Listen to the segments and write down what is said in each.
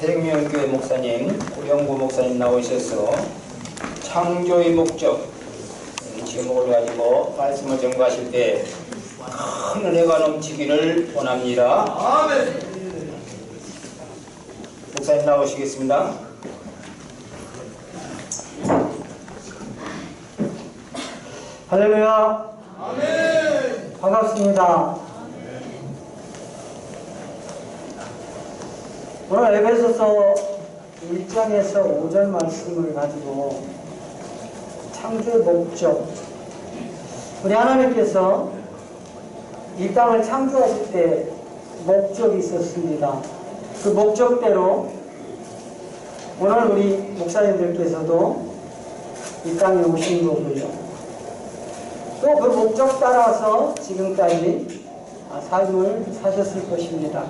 생명교회 목사님, 고영구 목사님 나오셔서 창조의 목적 이 제목을 가지고 말씀을 전가하실 때 큰 은혜가 넘치기를 원합니다. 아멘. 목사님 나오시겠습니다. 할렐루야. 아멘. 반갑습니다. 오늘 에베소서 1장에서 5절 말씀을 가지고 창조의 목적, 우리 하나님께서 이 땅을 창조하실 때 목적이 있었습니다. 그 목적대로 오늘 우리 목사님들께서도 이 땅에 오신 거고요. 또 그 목적 따라서 지금까지 삶을 사셨을 것입니다.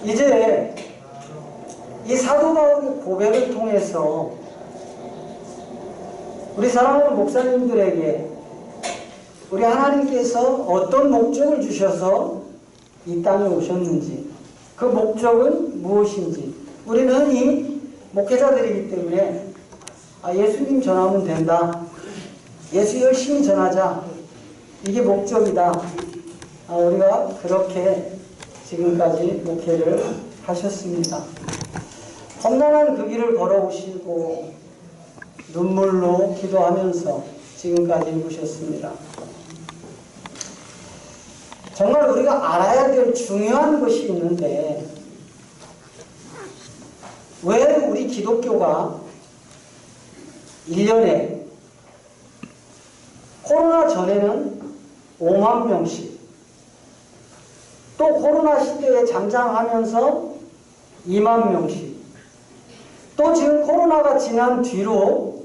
이제 이 사도 바울의 고백을 통해서 우리 사랑하는 목사님들에게 우리 하나님께서 어떤 목적을 주셔서 이 땅에 오셨는지, 그 목적은 무엇인지, 우리는 흔히 목회자들이기 때문에 예수님 전하면 된다, 예수 열심히 전하자, 이게 목적이다, 우리가 그렇게 지금까지 목회를 하셨습니다. 험난한 그 길을 걸어오시고 눈물로 기도하면서 지금까지 이루셨습니다. 정말 우리가 알아야 될 중요한 것이 있는데, 왜 우리 기독교가 1년에 코로나 전에는 5만 명씩, 또 코로나 시대에 잠잠하면서 2만 명씩, 또 지금 코로나가 지난 뒤로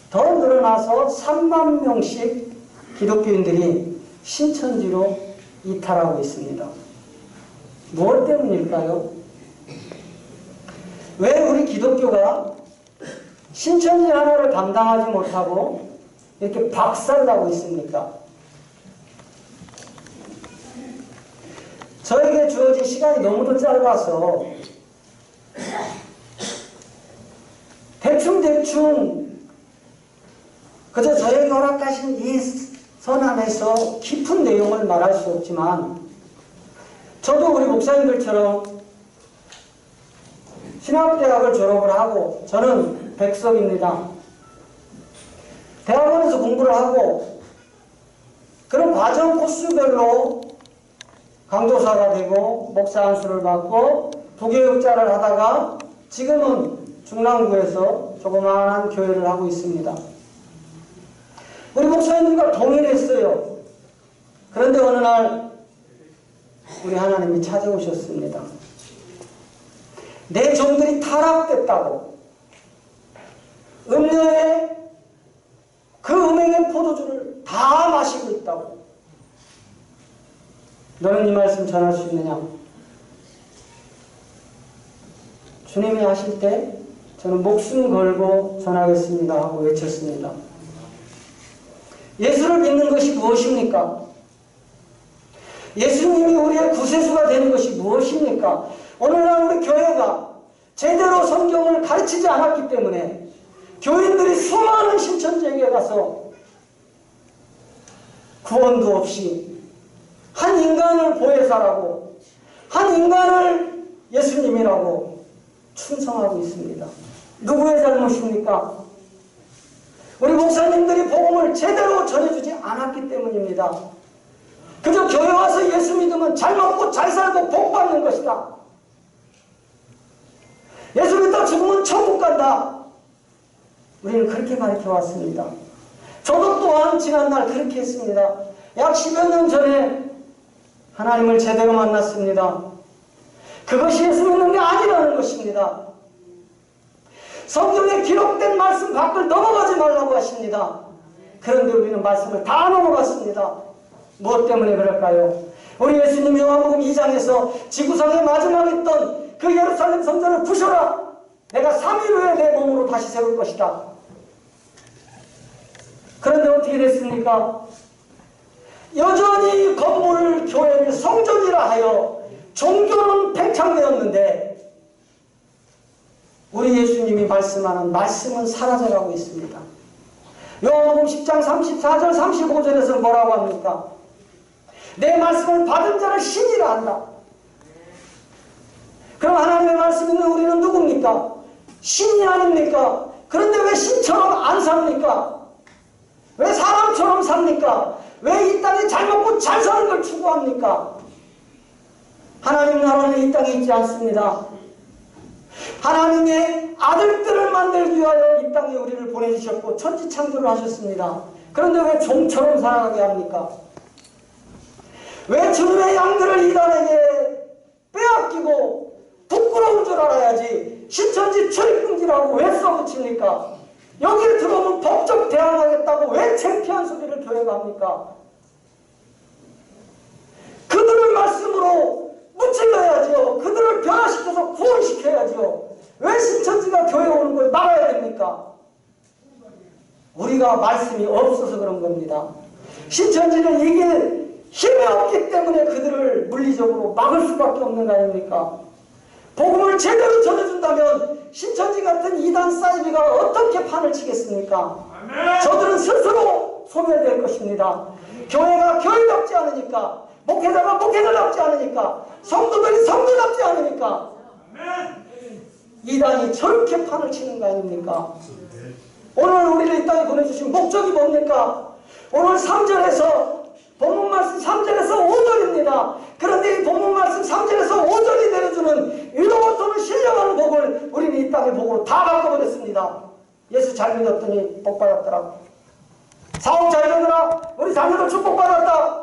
더 늘어나서 3만 명씩 기독교인들이 신천지로 이탈하고 있습니다. 무엇 때문일까요? 왜 우리 기독교가 신천지 하나를 감당하지 못하고 이렇게 박살나고 있습니까? 저에게 주어진 시간이 너무도 짧아서 대충 그저 저에게 허락하신 이 선 안에서 깊은 내용을 말할 수 없지만, 저도 우리 목사님들처럼 신학대학을 졸업을 하고, 저는 백석입니다. 대학원에서 공부를 하고 그런 과정 코스별로 강도사가 되고 목사 안수를 받고 부교육자를 하다가 지금은 중랑구에서 조그마한 교회를 하고 있습니다. 우리 목사님들과 동일했어요. 그런데 어느 날 우리 하나님이 찾아오셨습니다. 내 종들이 타락됐다고, 음녀의 그 음행의 포도주를 다 마시고 있다고, 너는 이 말씀 전할 수 있느냐? 주님이 하실 때 저는 목숨 걸고 전하겠습니다 하고 외쳤습니다. 예수를 믿는 것이 무엇입니까? 예수님이 우리의 구세주가 되는 것이 무엇입니까? 오늘날 우리 교회가 제대로 성경을 가르치지 않았기 때문에 교인들이 수많은 신천지에 가서 구원도 없이 한 인간을 보혜사라고, 한 인간을 예수님이라고 충성하고 있습니다. 누구의 잘못입니까? 우리 목사님들이 복음을 제대로 전해주지 않았기 때문입니다. 그저 교회 와서 예수 믿으면 잘 먹고 잘 살고 복 받는 것이다. 예수 믿다 죽으면 천국 간다. 우리는 그렇게 가르쳐 왔습니다. 저도 또한 지난날 그렇게 했습니다. 약 10여 년 전에 하나님을 제대로 만났습니다. 그것이 예수 믿는 게 아니라는 것입니다. 성경에 기록된 말씀 밖을 넘어가지 말라고 하십니다. 그런데 우리는 말씀을 다 넘어갔습니다. 무엇 때문에 그럴까요? 우리 예수님이 요한복음 2장에서 지구상에 마지막에 있던 그 예루살렘 성전을 부셔라, 내가 3일 후에 내 몸으로 다시 세울 것이다. 그런데 어떻게 됐습니까? 여전히 건물 교회를 성전이라 하여 종교는 팽창되었는데 우리 예수님이 말씀하는 말씀은 사라져가고 있습니다. 요한복음 10장 34절 35절에서 뭐라고 합니까? 내 말씀을 받은 자를 신이라 한다. 그럼 하나님의 말씀 있는 우리는 누굽니까? 신이 아닙니까? 그런데 왜 신처럼 안 삽니까? 왜 사람처럼 삽니까? 왜 이 땅에 잘 먹고 잘 사는 걸 추구합니까? 하나님 나라는 이 땅에 있지 않습니다. 하나님의 아들들을 만들기 위하여 이 땅에 우리를 보내주셨고 천지창조를 하셨습니다. 그런데 왜 종처럼 살아가게 합니까? 왜 주님의 양들을 이단에게 빼앗기고 부끄러운 줄 알아야지 신천지 출입금지라고 왜 써붙입니까? 여기에 들어오면 법적 대항하겠다고 왜 창피한 소리를 교회가 합니까? 그들을 말씀으로 무찔러야지요. 그들을 변화시켜서 구원시켜야지요. 왜 신천지가 교회 오는 걸 막아야 됩니까? 우리가 말씀이 없어서 그런 겁니다. 신천지는 이게 힘이 없기 때문에 그들을 물리적으로 막을 수밖에 없는 거 아닙니까? 복음을 제대로 전해준다면 신천지 같은 이단 사이비가 어떻게 판을 치겠습니까? 저들은 스스로 소멸될 것입니다. 교회가 교회답지 않으니까, 목회자가 목회자답지 않으니까, 성도들이 성도답지 않으니까 이단이 저렇게 판을 치는 거 아닙니까? 오늘 우리를 이 땅에 보내주신 목적이 뭡니까? 오늘 3절에서 본문 말씀 3절에서 5절입니다. 그런데 이 본문 말씀 3절에서 5절이 내려주는 위로와 또는 신령하는 복을 우리는 이 땅의 복으로 다 바꿔버렸습니다. 예수 잘 믿었더니 복 받았더라. 사업 잘 되더라. 우리 자녀들 축복받았다.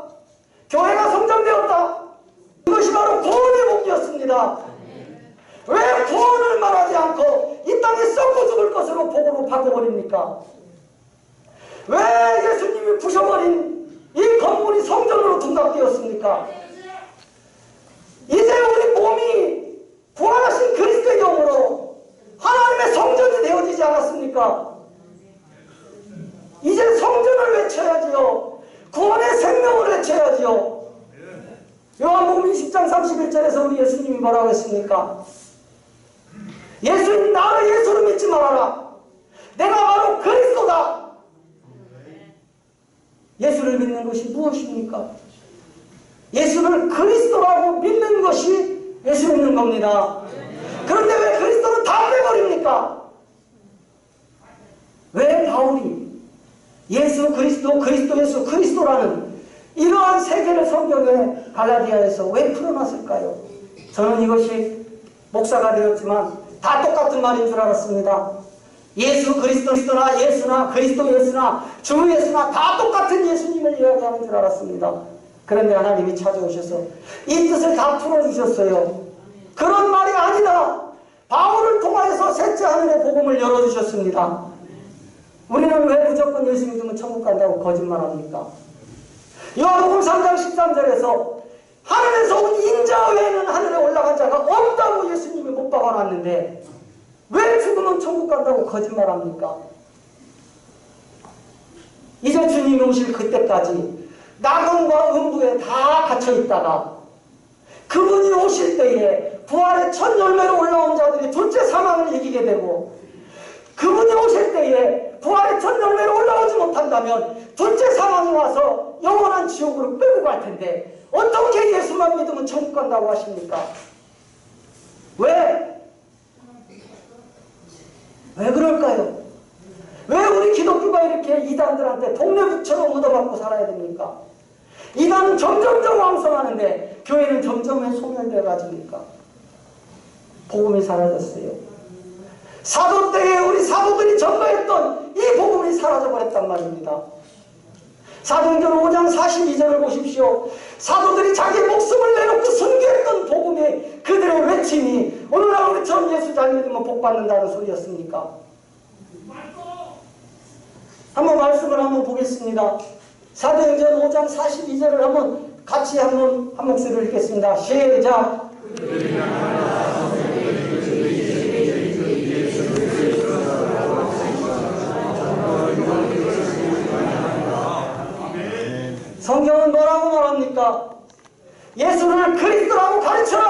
교회가 성장되었다. 이것이 바로 구원의 복이었습니다. 왜 구원을 말하지 않고 이 땅에 썩고 죽을 것으로 복으로 바꿔버립니까? 왜 예수님이 부셔버린 이 건물이 성전으로 둔갑되었습니까? 이제 우리 몸이 부활하신 그리스도의 영으로 하나님의 성전이 되어지지 않았습니까? 이제 성전을 외쳐야지요. 구원의 생명을 외쳐야지요. 요한복음 20장 31절에서 우리 예수님이 뭐라고 했습니까? 예수님 나를 예수로 믿지 말아라. 내가 바로 그리스도다. 예수를 믿는 것이 무엇입니까? 예수를 그리스도라고 믿는 것이 예수 믿는 겁니다. 그런데 왜 그리스도는 다 빼버립니까? 왜 바울이 예수 그리스도 그리스도 예수 그리스도라는 이러한 세계를 성경에 갈라디아에서 왜 풀어놨을까요? 저는 이것이 목사가 되었지만 다 똑같은 말인 줄 알았습니다. 예수 그리스도나 예수나 그리스도 예수나 주 예수나 다 똑같은 예수님을 이야기하는 줄 알았습니다. 그런데 하나님이 찾아오셔서 이 뜻을 다 풀어주셨어요. 그런 말이 아니라 바울을 통하여서 셋째 하늘의 복음을 열어주셨습니다. 우리는 왜 무조건 예수 믿으면 천국 간다고 거짓말합니까? 요한복음 3장 13절에서 하늘에서 온 인자 외에는 하늘에 올라간 자가 없다고 예수님이 못 박아놨는데 왜 죽으면 천국 간다고 거짓말합니까? 이제 주님이 오실 그때까지 낙원과 음부에 다 갇혀있다가 그분이 오실 때에 부활의 첫 열매로 올라온 자들이 둘째 사망을 이기게 되고 그분이 오실 때에 부활의 첫 열매로 올라오지 못한다면 둘째 사망이 와서 영원한 지옥으로 끌고 갈 텐데 어떻게 예수만 믿으면 천국 간다고 하십니까? 왜 그럴까요? 왜 우리 기독교가 이렇게 이단들한테 동네북처럼 얻어맞고 살아야 됩니까? 이단은 점점점 왕성하는데 교회는 점점 소멸되어 가지니까 복음이 사라졌어요. 사도 때에 우리 사도들이 전도했던 이 복음이 사라져버렸단 말입니다. 사도행전 5장 42절을 보십시오. 사도들이 자기 목숨을 내놓고 선교했던 복음이 그들의 외침이 오늘날 우리처럼 예수 잘 믿으면 복 받는다는 소리였습니까? 한번 말씀을 한번 보겠습니다. 사도행전 5장 42절을 한번 같이 한번 한 목소리를 읽겠습니다. 시작. 성경은 뭐라고 말합니까? 예수를 그리스도라고 가르쳐라.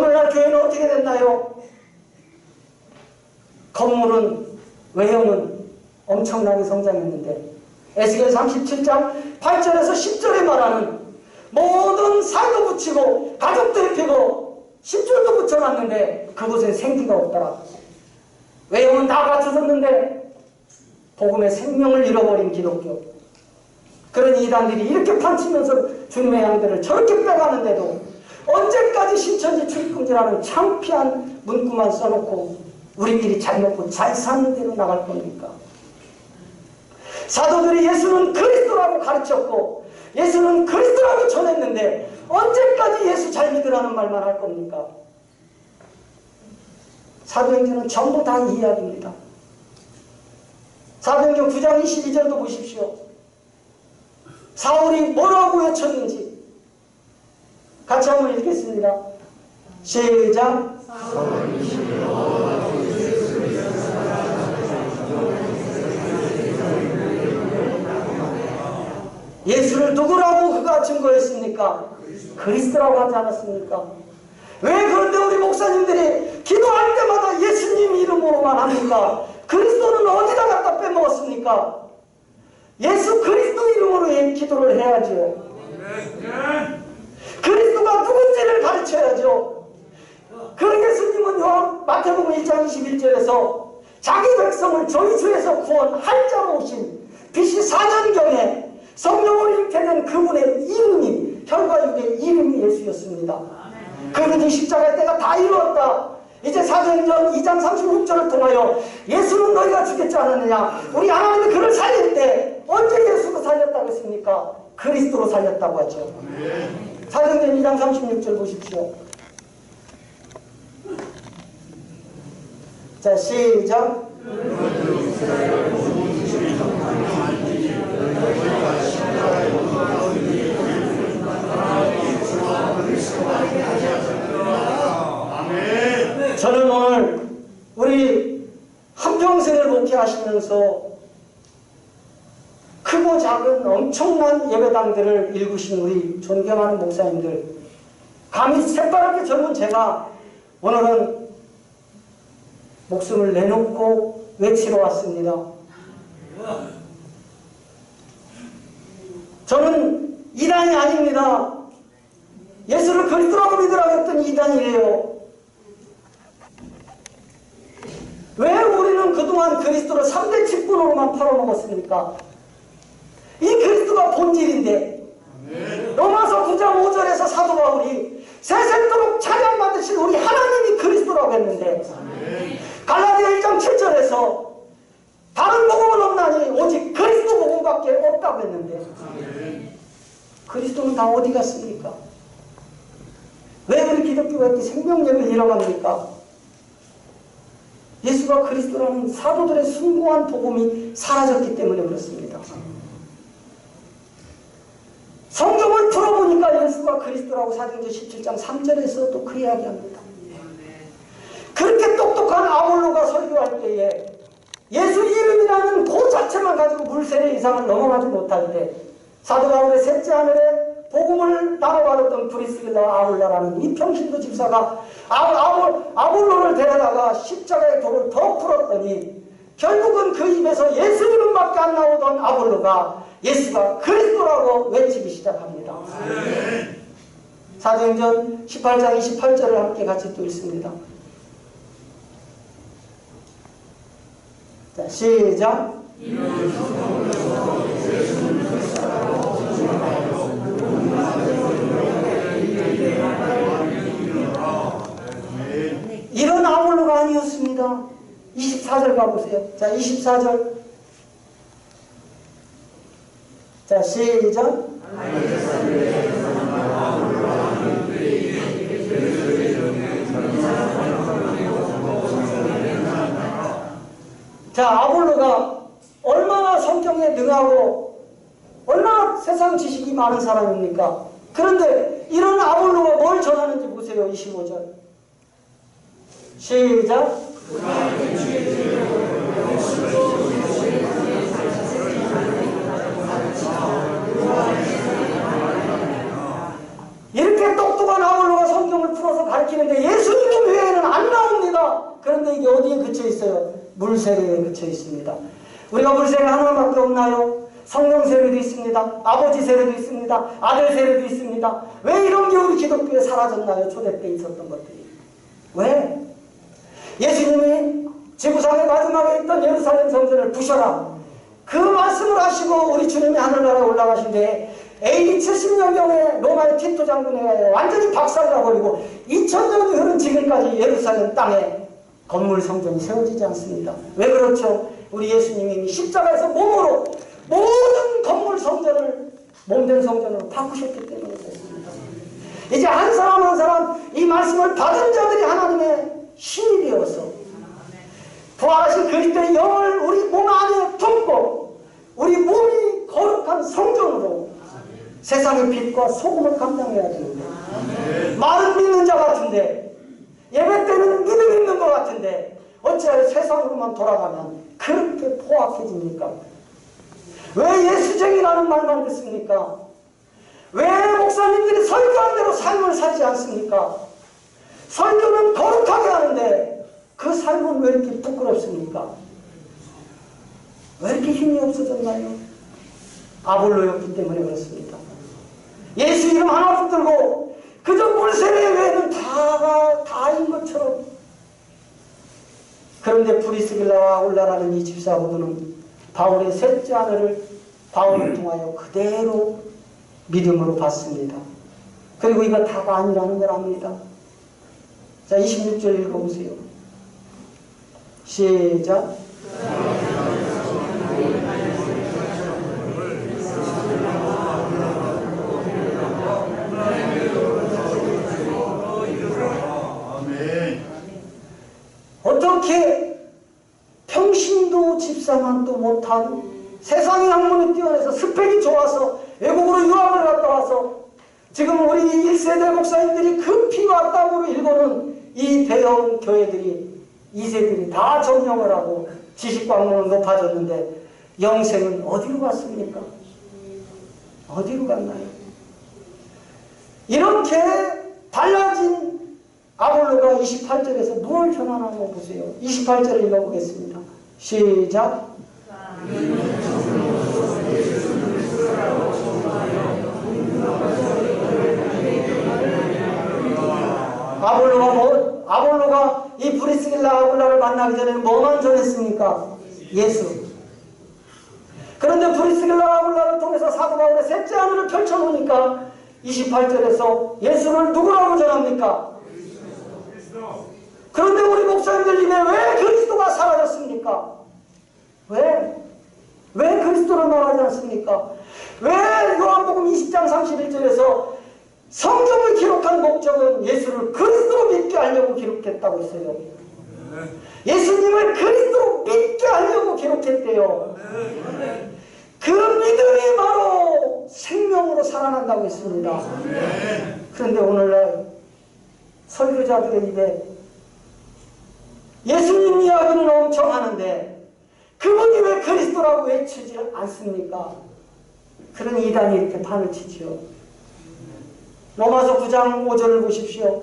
오늘날 교회는 어떻게 됐나요? 건물은, 외형은 엄청나게 성장했는데 에스겔 37장 8절에서 10절에 말하는 모든 살도 붙이고 가족도 입히고 10줄도 붙여놨는데 그곳엔 생기가 없더라. 외형은 다 갖춰졌는데 복음의 생명을 잃어버린 기독교. 그런 이단들이 이렇게 판치면서 주님의 양들을 저렇게 빼가는데도 언제까지 신천지 출입금지라는 창피한 문구만 써놓고 우리끼리 잘 먹고 잘 사는 대로 나갈 겁니까? 사도들이 예수는 그리스도라고 가르쳤고 예수는 그리스도라고 전했는데 언제까지 예수 잘 믿으라는 말만 할 겁니까? 사도행전은 전부 다 이야기입니다. 사도행전 9장 22절도 보십시오. 사울이 뭐라고 외쳤는지 같이 한번 읽겠습니다. 시작. 예수를 누구라고 그가 증거했습니까? 그리스도라고 하지 않았습니까? 왜 그런데 우리 목사님들이 기도할 때마다 예수님 이름으로만 합니까? 그리스도는 어디다 갖다 빼먹었습니까? 예수 그리스도 이름으로 기도를 해야죠. 그리스도가 누군지를 가르쳐야죠. 그런 예수님은 마태복음 1장 21절에서 자기 백성을 저희주에서 구원할 자로 오신 BC 4년경에 성령을 잃게 된 그분의 이름이 혈과육의 이름이 예수였습니다. 그분이 십자가의 때가 다 이루었다. 이제 사도행전 2장 36절을 통하여 예수는 너희가 죽겠지 않았느냐. 우리 하나님이 그를 살릴 때 언제 예수로 살렸다고 했습니까? 그리스도로 살렸다고 하죠. 사도행전 2장 36절 보십시오. 자, 시작. 저는 오늘 우리 한평생을 목회하시면서 크고 작은 엄청난 예배당들을 일구신 우리 존경하는 목사님들, 감히 새파랗게 젊은 제가 오늘은 목숨을 내놓고 외치러 왔습니다. 저는 이단이 아닙니다. 예수를 그리스도라고 믿으라고 했던 이단이래요. 왜 우리는 그동안 그리스도를 3대 직분으로만 팔아먹었습니까? 이 그리스도가 본질인데 로마서 9장 5절에서 사도 바울이 세세토록 찬양받으신 우리 하나님이 그리스도라고 했는데 갈라디아 1장 7절에서 다른 복음은 없나니 오직 그리스도 복음밖에 없다고 했는데 그리스도는 다 어디 갔습니까? 왜 우리 기독교가 이렇게 생명력을 잃어갑니까? 예수가 그리스도라는 사도들의 숭고한 복음이 사라졌기 때문에 그렇습니다. 성경을 풀어보니까 예수가 그리스도라고 사도행전 17장 3절에서도 그 이야기합니다. 그렇게 똑똑한 아볼로가 설교할 때에 예수 이름이라는 그 자체만 가지고 물세례 이상을 넘어가지 못할 때 사도 바울의 셋째 하늘에 복음을 나눠받았던 브리스길라 아울라라는 이 평신도 집사가 아볼로를 데려다가 십자가의 돌을 더 풀었더니 결국은 그 입에서 예수 이름밖에 안 나오던 아볼로가 예수가 그리스도라고 외치기 시작합니다. 사도행전 18장 28절을 함께 같이 또 읽습니다. 자, 시작. 이런 아볼로가 아니었습니다. 24절 가보세요. 자, 24절. 자, 시작. 자, 아볼로가 얼마나 성경에 능하고 얼마나 세상 지식이 많은 사람입니까? 그런데 이런 아볼로가 뭘 전하는지 보세요. 25절. 시작. 이렇게 똑똑한 아볼로가 성경을 풀어서 가르치는데 있는데 예수님 외에는 안 나옵니다. 그런데 이게 어디에 그쳐 있어요? 물 세례에 그쳐 있습니다. 우리가 물 세례 하나밖에 없나요? 성령 세례도 있습니다. 아버지 세례도 있습니다. 아들 세례도 있습니다. 왜 이런 게 우리 기독교에 사라졌나요? 초대 때 있었던 것들이. 왜? 예수님이 지구상의 마지막에 있던 예루살렘 성전을 부셔라. 그 말씀을 하시고 우리 주님이 하늘나라에 올라가신데 AD 70년경에 로마의 티토 장군에 의하여 완전히 박살나버리고 2000년이 흐른 지금까지 예루살렘 땅에 건물 성전이 세워지지 않습니다. 왜 그렇죠? 우리 예수님이 십자가에서 몸으로 모든 건물 성전을 몸된 성전으로 바꾸셨기 때문에 그렇습니다. 이제 한 사람 한 사람 이 말씀을 받은 자들이 하나님의 신이 되어서 부활하신 그리스도의 영을 우리 몸 안에 품고 우리 몸이 거룩한 성전으로 세상의 빛과 소금을 감당해야 되는데 말은 믿는 자 같은데 예배 때는 믿음 있는 것 같은데 어찌하여 세상으로만 돌아가면 그렇게 포악해집니까? 왜 예수쟁이라는 말만 듣습니까? 왜 목사님들이 설교한 대로 삶을 살지 않습니까? 설교는 거룩하게 하는데 그 삶은 왜 이렇게 부끄럽습니까? 왜 이렇게 힘이 없어졌나요? 아볼로였기 때문에 그렇습니다. 예수 이름 하나 붙들고 그저 물세례 외에는 다인 것처럼. 그런데 브리스길라와 아굴라라는 이 집사부부는 바울의 셋째 아내를 바울을 통하여 그대로 믿음으로 받습니다. 그리고 이거 다가 아니라는 걸 압니다. 자, 26절 읽어보세요. 시작. 어떻게 평신도 집사만도 못한 세상의 학문이 뛰어나서 스펙이 좋아서 외국으로 유학을 갔다 와서 지금 우리 1세대 목사님들이 그 피와 땀으로 일궈는 이 대형 교회들이 2세들이 다 점령을 하고 지식광문은 높아졌는데 영생은 어디로 갔습니까? 어디로 갔나요? 이렇게 달라진 아볼로가 28절에서 뭘 전하나 한번 보세요. 28절을 읽어보겠습니다. 시작. 아볼로가 이 브리스길라 아굴라를 만나기 전에는 뭐만 전했습니까? 예수. 그런데 브리스길라 아굴라를 통해서 사도 바울의 셋째 하늘을 펼쳐놓으니까 28절에서 예수를 누구라고 전합니까? 그런데 우리 목사님들 입에 왜 그리스도가 사라졌습니까? 왜 그리스도를 말하지 않습니까? 왜 요한복음 20장 31절에서 성경을 기록한 목적은 예수를 그리스도로 믿게 하려고 기록했다고 했어요. 예수님을 그리스도로 믿게 하려고 기록했대요. 그 믿음이 바로 생명으로 살아난다고 했습니다. 그런데 오늘날 설교자들의 입에 예수님 이야기는 엄청 하는데 그분이 왜 그리스도라고 외치지 않습니까? 그런 이단이 이렇게 판을 치지요. 로마서 9장 5절을 보십시오.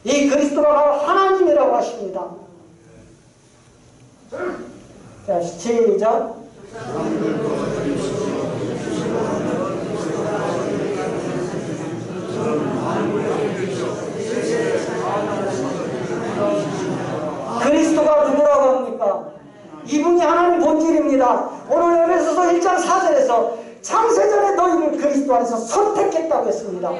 이 그리스도가 바로 하나님이라고 하십니다. 자, 시작. 그리스도가 누구라고 합니까? 이분이 하나님 본질입니다. 오늘 에베소서 1장 4절에서 창세전에 너희를 그리스도 안에서 선택했다고 했습니다.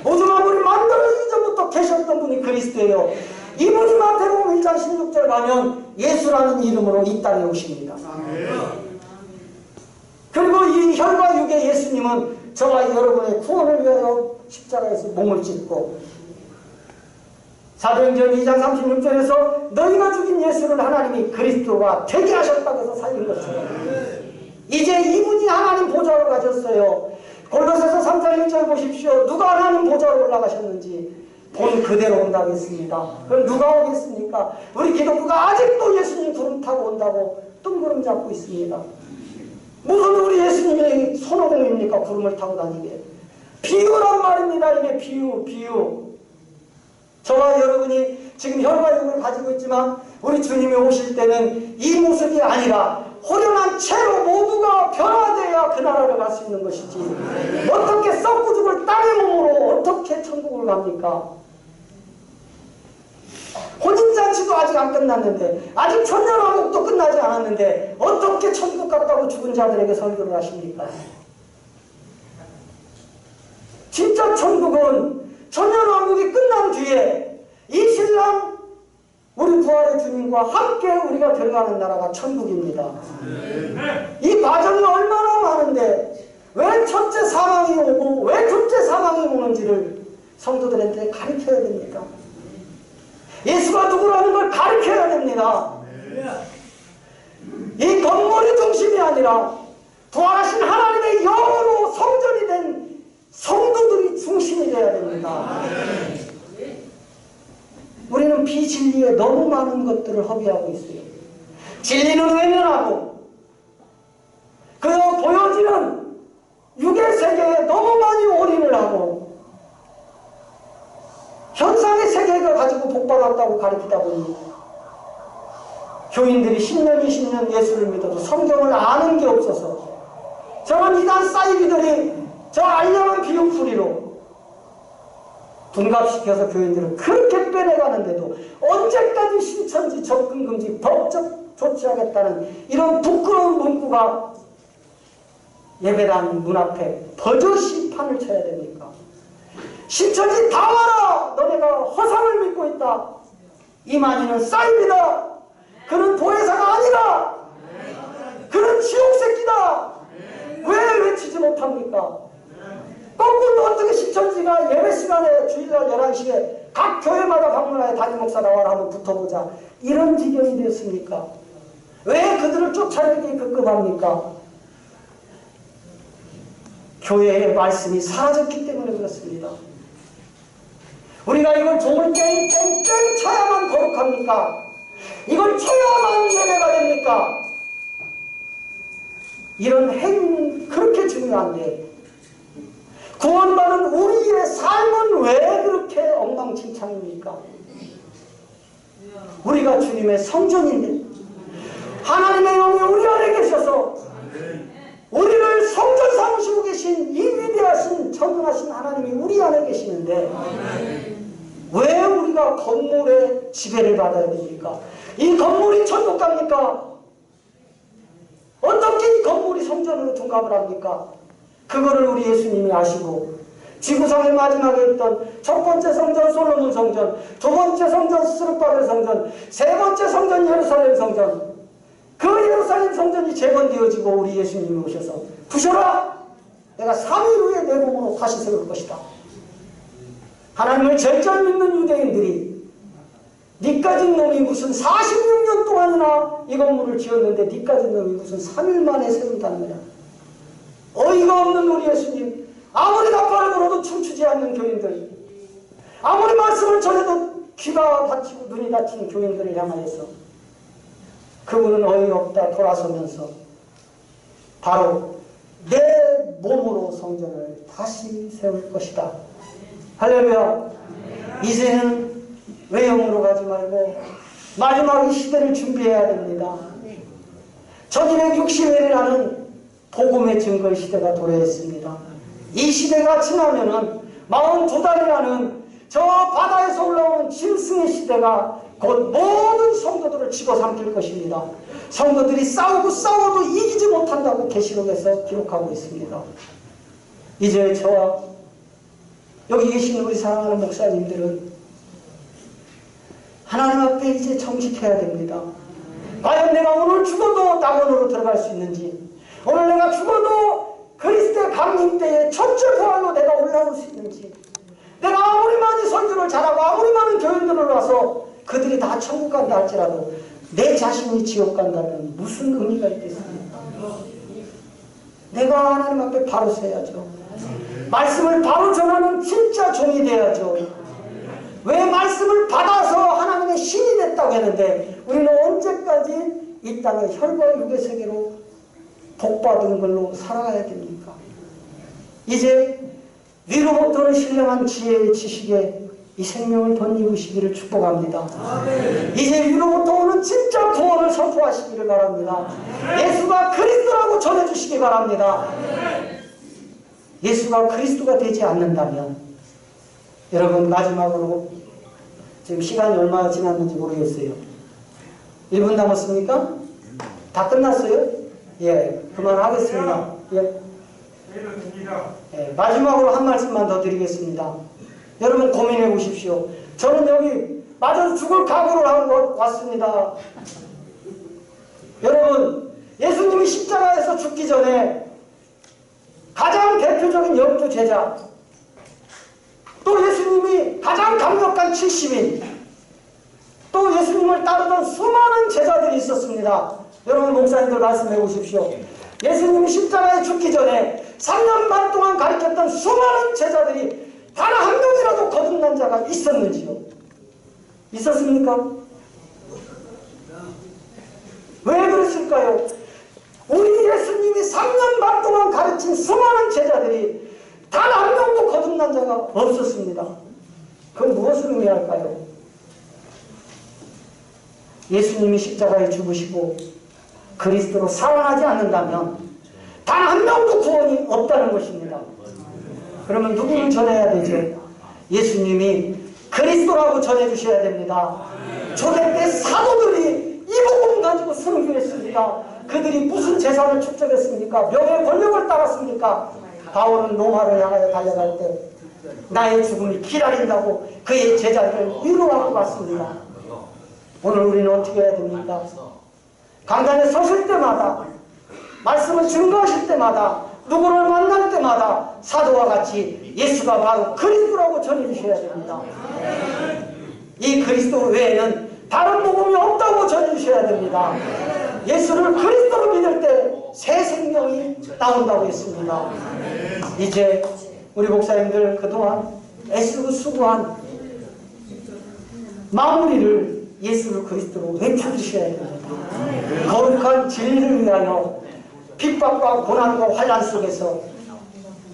우주 만물이 만들어지기 전부터 계셨던 분이 그리스도예요. 이분이 마태복음 1장 16절 가면 예수라는 이름으로 이 땅에 오십니다. 그리고 이 혈과 육의 예수님은 저와 여러분의 구원을 위하여 십자가에서 몸을 찢고 사도행전 2장 36절에서 너희가 죽인 예수를 하나님이 그리스도가 되게 하셨다고 해서 살린 것처럼 이제 이분이 하나님 보좌를 가졌어요. 골로새서 3장 1절 보십시오. 누가 하나님 보좌로 올라가셨는지 본 그대로 온다고 했습니다. 그럼 누가 오겠습니까? 우리 기독교가 아직도 예수님 구름 타고 온다고 뜬구름 잡고 있습니다. 무슨 우리 예수님이 손오공입니까? 구름을 타고 다니게. 비유란 말입니다. 이게 비유. 저와 여러분이 지금 혈과 육을 가지고 있지만 우리 주님이 오실 때는 이 모습이 아니라 호련한 채로 모두가 변화되어야 그 나라를 갈 수 있는 것이지, 어떻게 썩고 죽을 땅의 몸으로 어떻게 천국을 갑니까? 혼인잔치도 아직 안 끝났는데, 아직 천년왕국도 끝나지 않았는데 어떻게 천국 갔다고 죽은 자들에게 설교를 하십니까? 진짜 천국은 천년왕국이 끝난 뒤에 이 신랑 우리 부활의 주님과 함께 우리가 들어가는 나라가 천국입니다. 이 과정이 얼마나 많은데 왜 첫째 사망이 오고 왜 둘째 사망이 오는지를 성도들한테 가르쳐야 됩니다. 예수가 누구라는 걸 가르쳐야 됩니다. 이 건물이 중심이 아니라 부활하신 하나님의 영으로 성전이 된 성도들이 중심이 되어야 됩니다. 우리는 비진리에 너무 많은 것들을 허비하고 있어요. 진리는 외면하고 그저 보여지는 육의 세계에 너무 많이 올인을 하고 현상의 세계가 가지고 복받았다고 가르치다 보니 교인들이 10년 20년 예수를 믿어도 성경을 아는 게 없어서 저런 이단 사이비들이 저 알량한 비용풀이로 둔갑시켜서 교인들을 그렇게 빼내가는데도 언제까지 신천지 접근금지 법적 조치하겠다는 이런 부끄러운 문구가 예배당 문 앞에 버젓이 판을 쳐야 됩니까? 신천지 다 와라! 너네가 허상을 믿고 있다. 이만희는 사이비다. 그는 보혜사가 아니라 그는 지옥새끼다. 왜 외치지 못합니까? 거꾸로 어떻게 신천지가 예배 시간에 주일날 11시에 각 교회마다 방문하여 담임 목사 나와라 하면 붙어보자, 이런 지경이 되었습니까? 왜 그들을 쫓아내기 급급합니까? 교회의 말씀이 사라졌기 때문에 그렇습니다. 우리가 이걸 종을 땡땡땡 쳐야만 거룩합니까? 이걸 쳐야만 예배가 됩니까? 이런 행위는 그렇게 중요한데 구원받은 우리의 삶은 왜 그렇게 엉망진창입니까? 우리가 주님의 성전인데 하나님의 영이 우리 안에 계셔서 우리를 성전 삼으시고 계신 이 위대하신 전능하신 하나님이 우리 안에 계시는데 왜 우리가 건물의 지배를 받아야 됩니까? 이 건물이 천국 갑니까? 어떻게 이 건물이 성전으로 둔갑을 합니까? 그거를 우리 예수님이 아시고 지구상의 마지막에 있던 첫 번째 성전 솔로몬 성전, 두 번째 성전 스룹바벨 성전, 세 번째 성전 예루살렘 성전, 그 예루살렘 성전이 재건되어지고 우리 예수님이 오셔서 부셔라! 내가 3일 후에 내 몸으로 다시 세울 것이다. 하나님을 절절 믿는 유대인들이 니까진 놈이 무슨 46년 동안이나 이 건물을 지었는데 니까진 놈이 무슨 3일 만에 세운다는 거야. 어이가 없는 우리 예수님, 아무리 나팔을 불어도 춤추지 않는 교인들, 아무리 말씀을 전해도 귀가 다치고 눈이 다친 교인들을 향하여서 그분은 어이없다 돌아서면서 바로 내 몸으로 성전을 다시 세울 것이다. 할렐루야. 이제는 외형으로 가지 말고 마지막 이 시대를 준비해야 됩니다. 1260일이라는 복음의 증거의 시대가 도래했습니다. 이 시대가 지나면은 42달이라는 저 바다에서 올라오는 짐승의 시대가 곧 모든 성도들을 집어삼킬 것입니다. 성도들이 싸워도 이기지 못한다고 계시록에서 기록하고 있습니다. 이제 저와 여기 계신 우리 사랑하는 목사님들은 하나님 앞에 이제 정직해야 됩니다. 과연 내가 오늘 죽어도 낙원으로 들어갈 수 있는지, 오늘 내가 죽어도 그리스도의 강림 때에 첫째 부활로 내가 올라올 수 있는지, 내가 아무리 많이 선교를 잘하고 아무리 많은 교인들을 와서 그들이 다 천국 간다 할지라도 내 자신이 지옥 간다면 무슨 의미가 있겠습니까? 내가 하나님 앞에 바로 서야죠. 말씀을 바로 전하는 진짜 종이 돼야죠. 왜 말씀을 받아서 하나님의 신이 됐다고 했는데 우리는 언제까지 이 땅의 혈과 육의 세계로 복받은 걸로 살아가야 됩니까? 이제 위로부터는 신령한 지혜의 지식에 이 생명을 덧입으시기를 축복합니다. 이제 위로부터 오는 진짜 구원을 선포하시기를 바랍니다. 예수가 그리스도라고 전해주시기 바랍니다. 예수가 그리스도가 되지 않는다면, 여러분 마지막으로 지금 시간이 얼마나 지났는지 모르겠어요. 1분 남았습니까? 다 끝났어요? 예, 그만하겠습니다. 예. 마지막으로 한 말씀만 더 드리겠습니다. 여러분 고민해 보십시오. 저는 여기 맞아서 죽을 각오를 하고 왔습니다. 여러분, 예수님이 십자가에서 죽기 전에 가장 대표적인 영주 제자, 또 예수님이 가장 강력한 70인, 또 예수님을 따르던 수많은 제자들이 있었습니다. 여러분 목사님들 말씀해 보십시오. 예수님이 십자가에 죽기 전에 3년 반 동안 가르쳤던 수많은 제자들이 단 한 명이라도 거듭난 자가 있었는지요? 있었습니까? 왜 그랬을까요? 우리 예수님이 3년 반 동안 가르친 수많은 제자들이 단 한 명도 거듭난 자가 없었습니다. 그건 무엇을 의미할까요? 예수님이 십자가에 죽으시고 그리스도로 살아나지 않는다면 단 한 명도 구원이 없다는 것입니다. 그러면 누구를 전해야 되죠? 예수님이 그리스도라고 전해주셔야 됩니다. 초대 때 사도들이 이 복음 가지고 순교했습니다. 그들이 무슨 재산을 축적했습니까? 명예 권력을 따랐습니까? 바울은 로마를 향하여 달려갈 때 나의 죽음이 기다린다고 그의 제자들을 위로하고 갔습니다. 오늘 우리는 어떻게 해야 됩니까? 강단에 서실 때마다, 말씀을 증거하실 때마다, 누구를 만날 때마다 사도와 같이 예수가 바로 그리스도라고 전해주셔야 됩니다. 이 그리스도 외에는 다른 복음이 없다고 전해주셔야 됩니다. 예수를 그리스도로 믿을 때 새 생명이 나온다고 했습니다. 이제 우리 목사님들 그동안 애쓰고 수고한 마무리를 예수를 그리스도로 외쳐주셔야 됩니다. 거룩한 진리를 위하여 핍박과 고난과 환난 속에서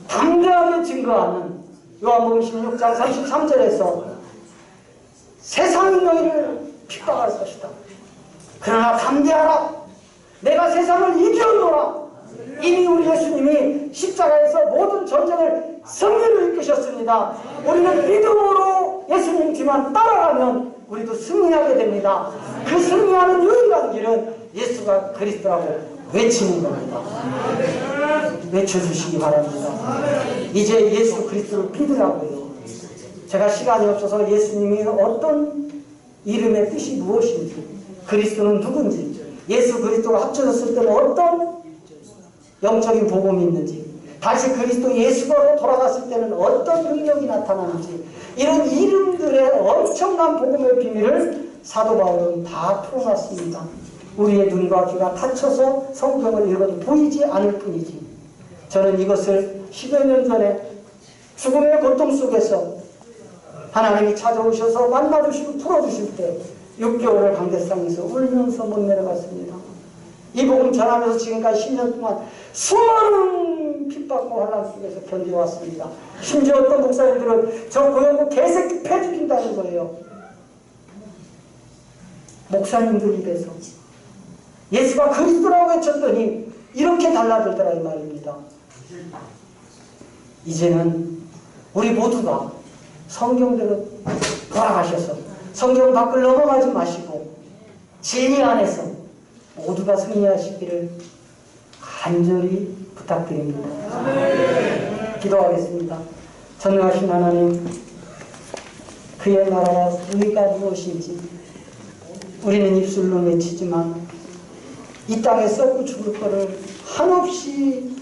담대하게 증거하는 요한복음 16장 33절에서 세상이 너희를 핍박할 것이다. 그러나 담대하라. 내가 세상을 이겼노라. 이미 우리 예수님이 십자가에서 모든 전쟁을 승리로 이끄셨습니다. 우리는 믿음으로 예수님 뒤만 따라가면 우리도 승리하게 됩니다. 그 승리하는 유일한 길은 예수가 그리스도라고 외치는 겁니다. 외쳐주시기 바랍니다. 이제 예수 그리스도를 믿으라고요. 제가 시간이 없어서 예수님이 어떤 이름의 뜻이 무엇인지, 그리스도는 누군지, 예수 그리스도가 합쳐졌을 때는 어떤 영적인 복음이 있는지, 다시 그리스도 예수가 돌아갔을 때는 어떤 능력이 나타나는지, 이런 이름들의 엄청난 복음의 비밀을 사도 바울은 다 풀어놨습니다. 우리의 눈과 귀가 닫혀서 성경을 읽어도 보이지 않을 뿐이지. 저는 이것을 10여 년 전에 죽음의 고통 속에서 하나님이 찾아오셔서 만나주시고 풀어주실 때 6개월을 강대상에서 울면서 못 내려갔습니다. 이 복음 전하면서 지금까지 10년 동안 수많은 핍박과 환난 속에서 견뎌왔습니다. 심지어 어떤 목사님들은 저 고용고 개새끼 패 죽인다는 거예요. 목사님들 입에서 예수가 그리스도라고 외쳤더니 이렇게 달라들더라 이 말입니다. 이제는 우리 모두가 성경대로 돌아가셔서 성경 밖을 넘어가지 마시고 진리 안에서 모두가 승리하시기를 간절히 부탁드립니다. 기도하겠습니다. 전능하신 하나님, 그의 나라와 의가 무엇인지 우리는 입술로 외치지만 이 땅에 썩고 죽을 것을 한없이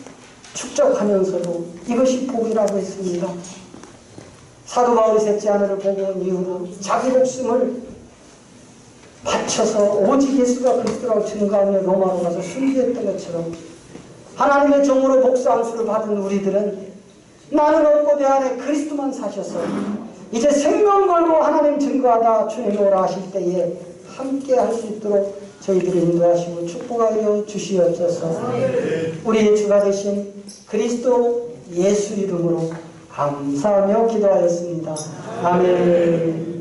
축적하면서도 이것이 복이라고 했습니다. 사도 바울이 셋째 하늘을 보고 온 이후로 자기 목숨을 바쳐서 오직 예수가 그리스도라고 증거하며 로마로 가서 순교했던 것처럼 하나님의 종으로 복수함수를 받은 우리들은 나는 없고 내 안에 그리스도만 사셔서 이제 생명 걸고 하나님 증거하다 주님 오라 하실 때에 함께 할 수 있도록 저희들을 인도하시고 축복하여 주시옵소서. 우리의 주가 되신 그리스도 예수 이름으로 감사하며 기도하였습니다. 아멘.